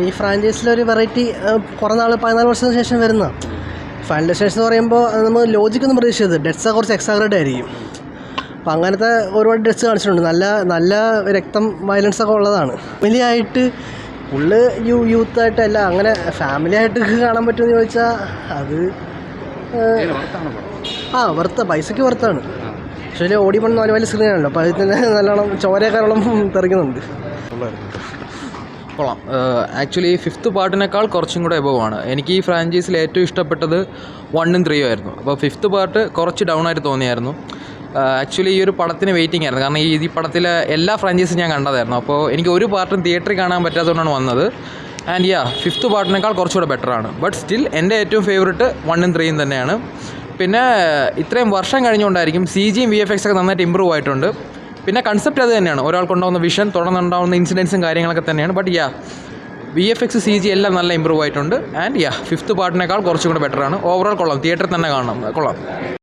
ഈ ഫ്രാഞ്ചൈസിലൊരു വെറൈറ്റി കുറേ നാൾ 14 വർഷത്തിന് ശേഷം വരുന്ന ഫൈനൽ ഡെസ്റ്റിനേഷൻ എന്ന് പറയുമ്പോൾ നമ്മൾ ലോജിക്കൊന്നും പ്രതീക്ഷിച്ചത് ഡെത്ത്സ് കുറച്ച് എക്സാഗ്രേറ്റ് ആയിരിക്കും. അപ്പം അങ്ങനത്തെ ഒരുപാട് ഡെത്ത്സ് കാണിച്ചിട്ടുണ്ട്. നല്ല രക്തം വയലൻസൊക്കെ ഉള്ളതാണ്. ഫാമിലിയായിട്ട് ഫുള്ള് യൂത്തായിട്ടല്ല, അങ്ങനെ ഫാമിലി ആയിട്ട് കാണാൻ പറ്റുമെന്ന് ചോദിച്ചാൽ അത് പൈസയ്ക്ക് വർത്താണ്. പക്ഷേ ഓടി പണിന്ന് വലിയ സ്ക്രീനാണല്ലോ, അപ്പോൾ അതിൽ തന്നെ നല്ലോണം ചോരക്കാരോളം തെറിക്കുന്നുണ്ട്. കൊള്ളാം. ആക്ച്വലി 5th പാർട്ടിനേക്കാൾ കുറച്ചും കൂടെ എബവ് ആണ്. എനിക്ക് ഈ ഫ്രാഞ്ചൈസിൽ ഏറ്റവും ഇഷ്ടപ്പെട്ടത് 1ഉം 3ഉം ആയിരുന്നു. അപ്പോൾ 5th പാർട്ട് കുറച്ച് ഡൗൺ ആയിട്ട് തോന്നിയായിരുന്നു. ആക്ച്വലി ഈ ഒരു പടത്തിന് വെയിറ്റിംഗ് ആയിരുന്നു, കാരണം ഈ പടത്തിലെ എല്ലാ ഫ്രാഞ്ചൈസും ഞാൻ കണ്ടതായിരുന്നു. അപ്പോൾ എനിക്ക് ഒരു പാർട്ടും തിയേറ്ററിൽ കാണാൻ പറ്റാത്തതുകൊണ്ടാണ് വന്നത്. ആൻഡ് 5th പാർട്ടിനേക്കാൾ കുറച്ചുകൂടെ ബെറ്ററാണ്. ബട്ട് സ്റ്റിൽ എൻ്റെ ഏറ്റവും ഫേവറേറ്റ് 1ഉം 3ഉം തന്നെയാണ്. പിന്നെ ഇത്രയും വർഷം കഴിഞ്ഞുകൊണ്ടായിരിക്കും CGയും VFX ഒക്കെ നന്നായിട്ട് ഇമ്പ്രൂവ് ആയിട്ടുണ്ട്. പിന്നെ കൺസെപ്റ്റ് അത് തന്നെയാണ്, ഒരാൾക്കുണ്ടാകുന്ന വിഷൻ, തുടർന്നുണ്ടാകുന്ന ഇൻസിഡൻസും കാര്യങ്ങളൊക്കെ തന്നെയാണ്. ബട്ട് VFX CG എല്ലാം നല്ല ഇമ്പ്രൂവ് ആയിട്ടുണ്ട്. ആൻഡ് 5th പാർട്ടിനേക്കാൾ കുറച്ചും കൂടെ ബെറ്ററാണ്. ഓവറോൾ കൊള്ളാം, തിയേറ്ററിൽ തന്നെ കാണണം, കൊള്ളാം.